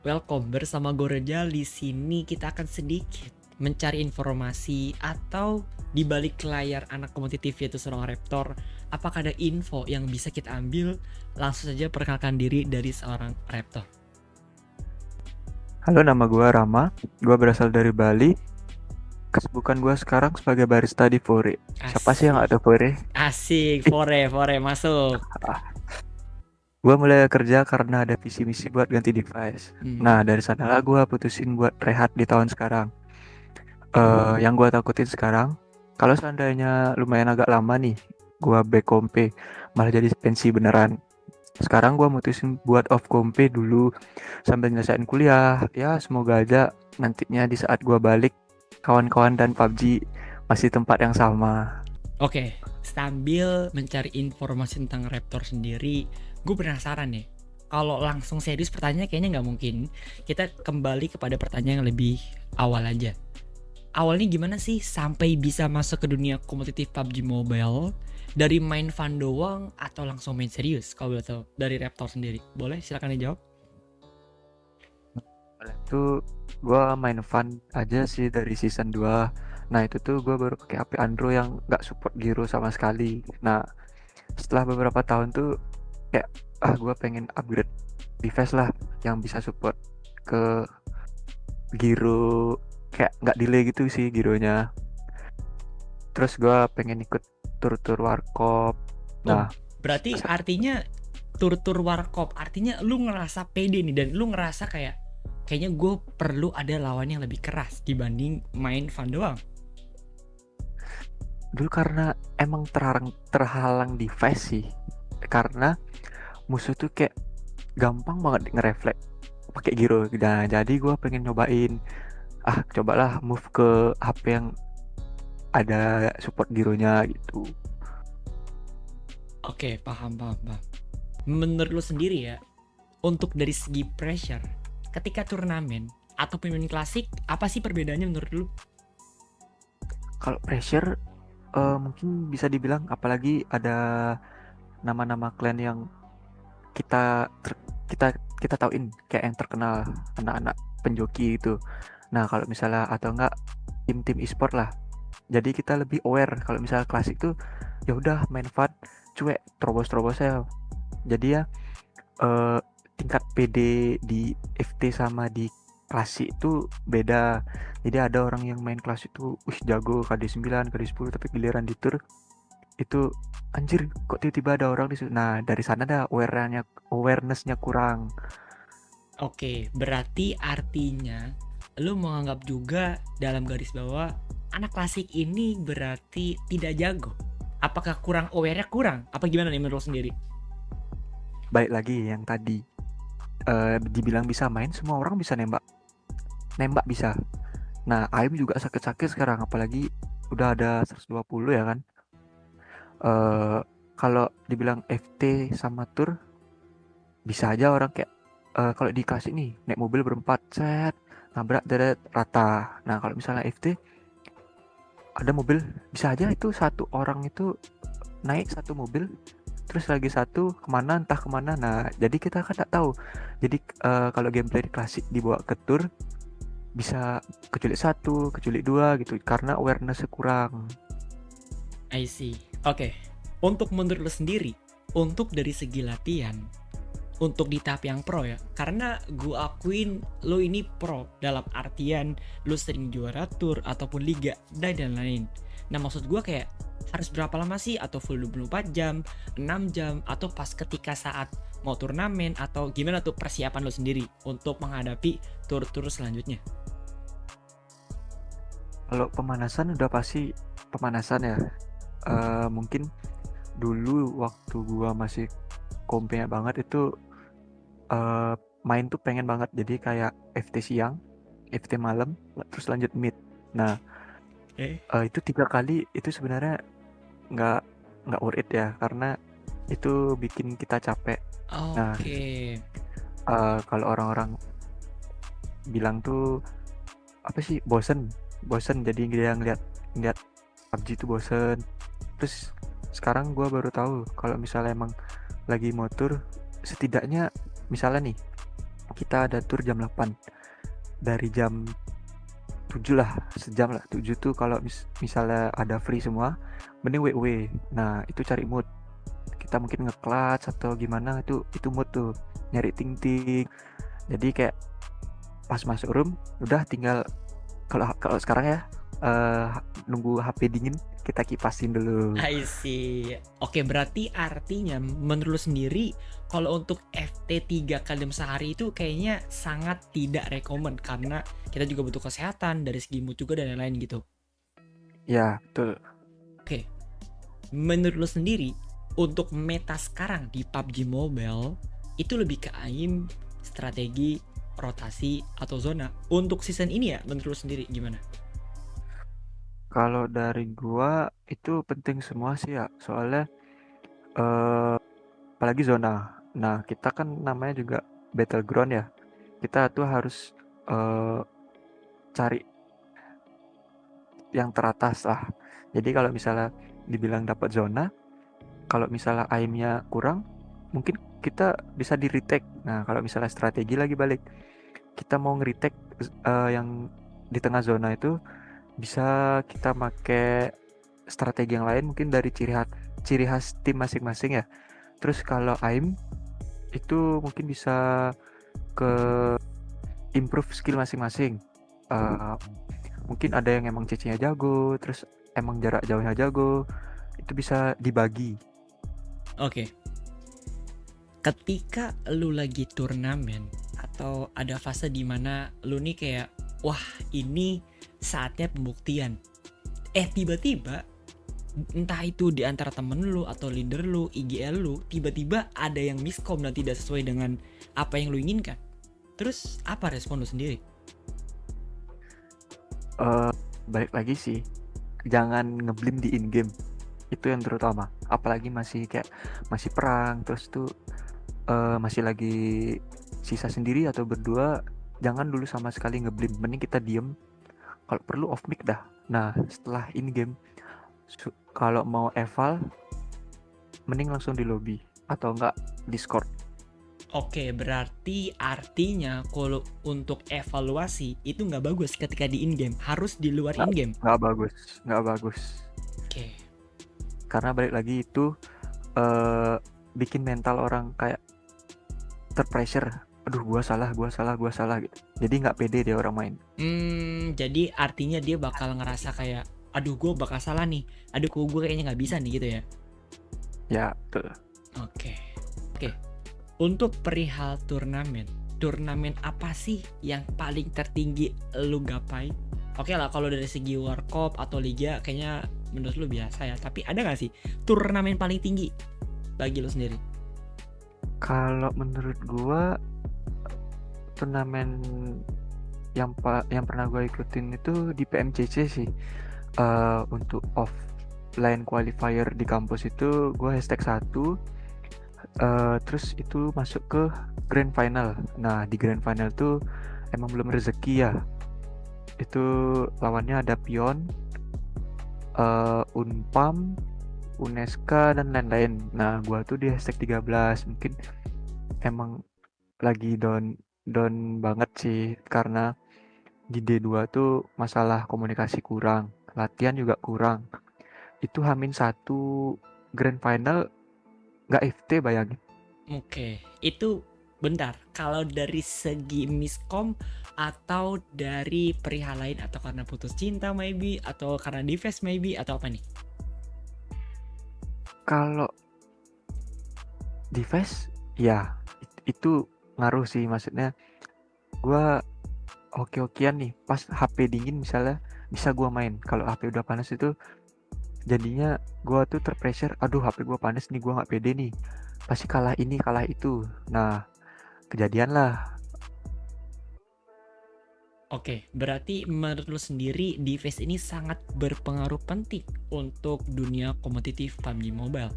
Welcome bersama Goreja. Di sini kita akan sedikit mencari informasi atau di balik layar anak kompetitif yaitu seorang Raptor. Apakah ada info yang bisa kita ambil? Langsung saja perkenalkan diri dari seorang Raptor. Halo, nama gue Rama. Gue berasal dari Bali. Kesibukan gue sekarang sebagai barista di Fore. Siapa sih yang Asik, ada Fore? asik, fore masuk. Gue mulai kerja karena ada visi misi buat ganti device. Hmm. Nah, dari sanalah gue putusin buat rehat di tahun sekarang. Yang gue takutin sekarang, kalau seandainya lumayan agak lama nih, gue back kompe, malah jadi pensi beneran. Sekarang gue mutusin buat off kompe dulu sambil nyelesain kuliah. Ya, semoga aja nantinya di saat gue balik, kawan-kawan dan PUBG masih tempat yang sama. Oke, sambil mencari informasi tentang Raptor sendiri, gue penasaran nih. Kalau langsung serius pertanyaannya kayaknya nggak mungkin. Kita kembali kepada pertanyaan yang lebih awal aja. Awalnya gimana sih sampai bisa masuk ke dunia kompetitif PUBG Mobile? Dari main fun doang atau langsung main serius? Kalau boleh tahu dari Raptor sendiri. Boleh silakan dijawab. Itu gue main fun aja sih dari season 2. Nah, itu tuh gue baru pakai HP Android yang nggak support Gyro sama sekali. Nah, setelah beberapa tahun tuh kayak gue pengen upgrade device lah yang bisa support ke Gyro, kayak nggak delay gitu sih Gyronya. Terus gue pengen ikut tur-tur warkop. Oh, Nah, berarti artinya tur-tur warkop. Artinya lu ngerasa pede nih dan lu ngerasa kayaknya gue perlu ada lawan yang lebih keras dibanding main fun doang. dulu karena emang terhalang device sih, karena musuh tuh kayak gampang banget ngerefleks pakai Gyro. Nah, jadi gue pengen nyobain, cobalah move ke HP yang ada support Gyronya gitu. Oke, paham. Menurut lu sendiri ya, untuk dari segi pressure, ketika turnamen atau pemain klasik, apa sih perbedaannya menurut lu? Kalau pressure, mungkin bisa dibilang, apalagi ada nama-nama clan yang kita kita kita tauin kayak yang terkenal, anak-anak penjoki itu. Nah, kalau misalnya atau enggak tim-tim e-sport lah. Jadi kita lebih aware. Kalau misalnya klasik tuh ya udah main fun, cuek, terobos-terobos saya. Jadi ya, eh, tingkat PD di FT sama di klasik itu beda. Jadi ada orang yang main klasik itu jago KD 9, KD 10, tapi giliran di tour itu anjir, kok tiba-tiba ada orang di situ. Nah, dari sana ada awarenessnya kurang. Oke, berarti artinya lu menganggap juga dalam garis bawah anak klasik ini berarti tidak jago. Apakah kurang aware-nya kurang? Apa gimana nih menurut lu sendiri? Baik lagi yang tadi, dibilang bisa main, semua orang bisa nembak. Nembak bisa. Nah, aim juga sakit-sakit sekarang, apalagi udah ada 120 ya kan. Eh Kalau dibilang FT sama tour, bisa aja orang kayak, kalau di kelas ini naik mobil berempat, set, nabrak deret rata. Nah, kalau misalnya FT ada mobil, bisa aja itu satu orang itu naik satu mobil, terus lagi satu kemana entah kemana. Nah, jadi kita kan nggak tahu. Jadi kalau gameplay klasik dibawa ke tour, bisa kecuali satu, kecuali dua gitu, karena awareness kurang. I see. Oke, untuk menurut lu sendiri, untuk dari segi latihan, untuk di tahap yang pro ya, karena gue akuin lo ini pro dalam artian lo sering juara tour ataupun liga dan lain-lain. Nah maksud gue kayak harus berapa lama sih, atau full 24 jam, 6 jam, atau pas ketika saat mau turnamen, atau gimana tuh persiapan lo sendiri untuk menghadapi tur-tur selanjutnya? Kalau pemanasan udah pasti pemanasan ya. Mungkin dulu waktu gua masih kompe banget itu, eh, main tuh pengen banget jadi kayak FT siang, FT malam, terus lanjut mid. Nah, Eh, itu 3 kali itu sebenarnya nggak nggak worth it ya, karena itu bikin kita capek. Nah, oke. kalau orang-orang bilang tuh apa sih, bosen, bosen, jadi dia ngeliat ngeliat PUBG itu bosen. Terus sekarang gue baru tahu kalau misalnya emang lagi motor, setidaknya misalnya nih kita ada tur jam 8. Dari jam 7 lah, sejam lah. 7 tuh kalau misalnya ada free semua, mending WW. Nah, itu cari mood. Kita mungkin nge-clutch atau gimana, itu mood tuh. Nyari ting-ting. Jadi kayak pas masuk room udah tinggal, kalau sekarang ya nunggu HP dingin kita kipasin dulu. I see. Oke, berarti artinya menurut lu sendiri kalau untuk FT 3 kali dalam sehari itu kayaknya sangat tidak rekomen karena kita juga butuh kesehatan dari segi mood juga dan lain-lain gitu. Ya, betul. Oke, menurut lu sendiri untuk meta sekarang di PUBG Mobile itu lebih ke aim, strategi, rotasi, atau zona. Untuk season ini ya menurut lu sendiri gimana? Kalau dari gua itu penting semua sih ya, soalnya eh, apalagi zona. Nah, kita kan namanya juga battleground ya. Kita tuh harus eh, cari yang teratas lah. Jadi kalau misalnya dibilang dapat zona, kalau misalnya aimnya kurang, mungkin kita bisa di retake. Nah, kalau misalnya strategi lagi balik, kita mau nge-retake yang di tengah zona itu, bisa kita pakai strategi yang lain mungkin dari ciri khas tim masing-masing ya. Terus kalau aim itu mungkin bisa ke improve skill masing-masing. Eh, Mungkin ada yang emang CC-nya jago, terus emang jarak jauhnya jago, itu bisa dibagi. Oke, ketika lu lagi turnamen atau ada fase di mana lu nih kayak wah ini saatnya pembuktian. Tiba-tiba entah itu di antara temen lu atau leader lu, IGL lu, tiba-tiba ada yang miskom dan tidak sesuai dengan apa yang lu inginkan. Terus apa respon lu sendiri? Balik lagi sih, jangan ngeblim di in game, itu yang terutama. Apalagi masih perang, terus tuh masih lagi sisa sendiri atau berdua, jangan dulu sama sekali ngeblim. Mending kita diem, kalau perlu off mic dah. Nah, setelah in game, kalau mau eval, mending langsung di lobby atau enggak Discord. Oke, berarti artinya kalau untuk evaluasi itu nggak bagus ketika di in-game, harus di luar in-game. Nggak bagus. Oke, Karena balik lagi itu bikin mental orang kayak terpressure. Aduh, gua salah gitu. Jadi nggak pede dia orang main. jadi artinya dia bakal ngerasa kayak, aduh gue bakal salah nih, aduh gue kayaknya nggak bisa nih gitu ya. Ya, betul. Oke. Untuk perihal turnamen apa sih yang paling tertinggi lu gapai? Oke lah, kalau dari segi Warkop atau Liga kayaknya menurut lu biasa ya. Tapi ada nggak sih turnamen paling tinggi bagi lu sendiri? Kalau menurut gua, turnamen yang pernah gua ikutin itu di PMCC sih. Untuk offline qualifier di kampus itu gua hashtag 1. Terus itu masuk ke grand final. Nah, di grand final tuh emang belum rezeki ya. Itu lawannya ada Pion, Unpam, Uneska, dan lain-lain. Nah, gua tuh di hashtag 13. Mungkin emang lagi down banget sih, karena di D2 tuh masalah komunikasi kurang, latihan juga kurang. Itu H-1 grand final nggak FT, bayangin. Oke, itu bentar. Kalau dari segi miskom atau dari perihal lain atau karena putus cinta maybe atau karena divest maybe atau apa nih? Kalau device ya itu ngaruh sih, maksudnya gua oke-okean nih pas HP dingin misalnya bisa gua main. Kalau HP udah panas itu jadinya gua tuh terpressure, aduh HP gua panas nih, gua nggak pede nih, pasti kalah ini kalah itu. Nah, kejadian lah. Oke, berarti menurut lu sendiri device ini sangat berpengaruh penting untuk dunia kompetitif PUBG Mobile.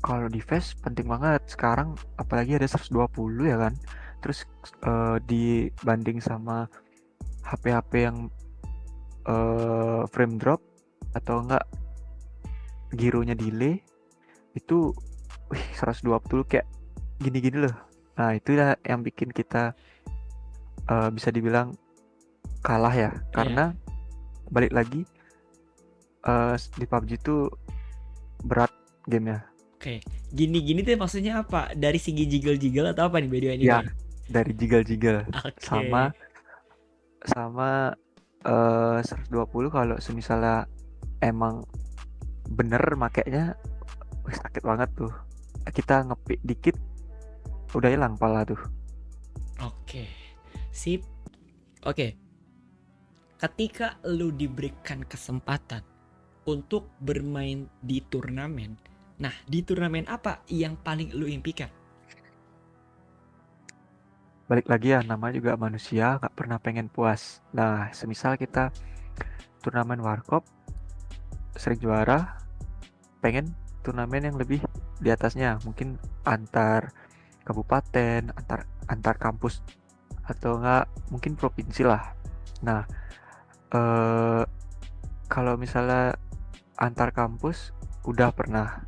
Kalau device penting banget sekarang, apalagi ada 120 ya kan. Terus dibanding sama HP-HP yang frame drop atau enggak gironya delay, itu 120 kayak gini-gini loh. Nah, itulah yang bikin kita bisa dibilang kalah ya. Iya. Karena balik lagi di PUBG itu berat gamenya. Oke. Gini-gini tuh maksudnya apa? Dari segi jiggle-jiggle atau apa nih by the way ini Ya, boy? dari jiggle-jiggle sama Oke. sama 120 kalau semisalnya emang bener makainya, wih, sakit banget tuh. Kita ngepik dikit udah hilang pala tuh. Oke. Sip. Oke. Ketika lu diberikan kesempatan untuk bermain di turnamen, nah di turnamen apa yang paling lu impikan? Balik lagi ya, nama juga manusia gak pernah pengen puas. Nah, semisal kita turnamen warkop sering juara, pengen turnamen yang lebih di atasnya, mungkin antar kabupaten, antar kampus, atau enggak mungkin provinsi lah. Nah, kalau misalnya antar kampus udah pernah,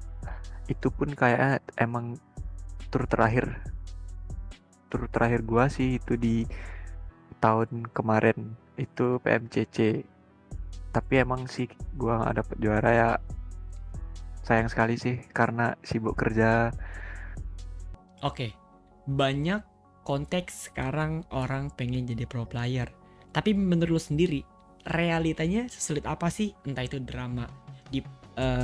itu pun kayaknya emang tur terakhir gua sih itu di tahun kemarin, itu PMCC. Tapi emang sih gua nggak dapet juara ya, sayang sekali sih karena sibuk kerja. Oke. Banyak konteks sekarang orang pengen jadi pro player. Tapi menurut lu sendiri, realitanya sesulit apa sih? Entah itu drama di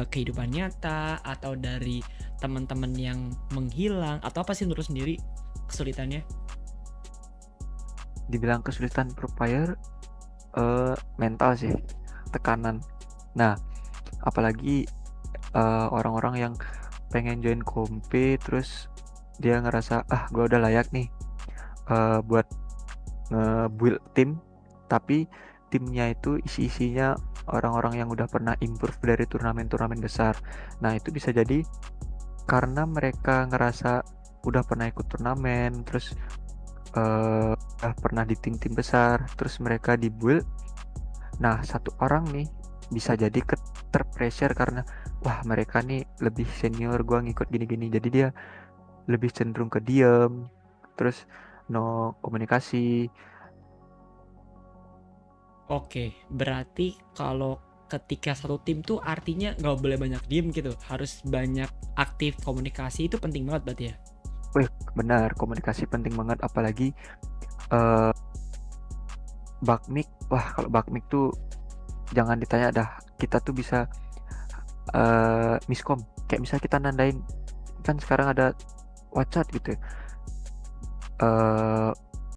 kehidupan nyata atau dari teman-teman yang menghilang atau apa sih menurut lu sendiri kesulitannya? Dibilang kesulitan pro player, mental sih, tekanan. Nah, apalagi orang-orang yang pengen join kompe terus dia ngerasa gue udah layak nih buat nge-build tim, tapi timnya itu isi-isinya orang-orang yang udah pernah improve dari turnamen-turnamen besar. Nah, itu bisa jadi karena mereka ngerasa udah pernah ikut turnamen, terus udah pernah di tim-tim besar, terus mereka di-build. Nah, satu orang nih bisa jadi terpressure karena wah mereka nih lebih senior, gua ngikut gini-gini, jadi dia lebih cenderung ke diem, terus no komunikasi. Oke, berarti kalau ketika satu tim tuh artinya nggak boleh banyak diem gitu, harus banyak aktif komunikasi, itu penting banget berarti ya? Wih, benar, komunikasi penting banget, apalagi eh bakmik. Wah, kalau bakmik tuh jangan ditanya dah, kita tuh bisa miskom. Kayak misalnya kita nandain, kan sekarang ada WhatsApp gitu ya.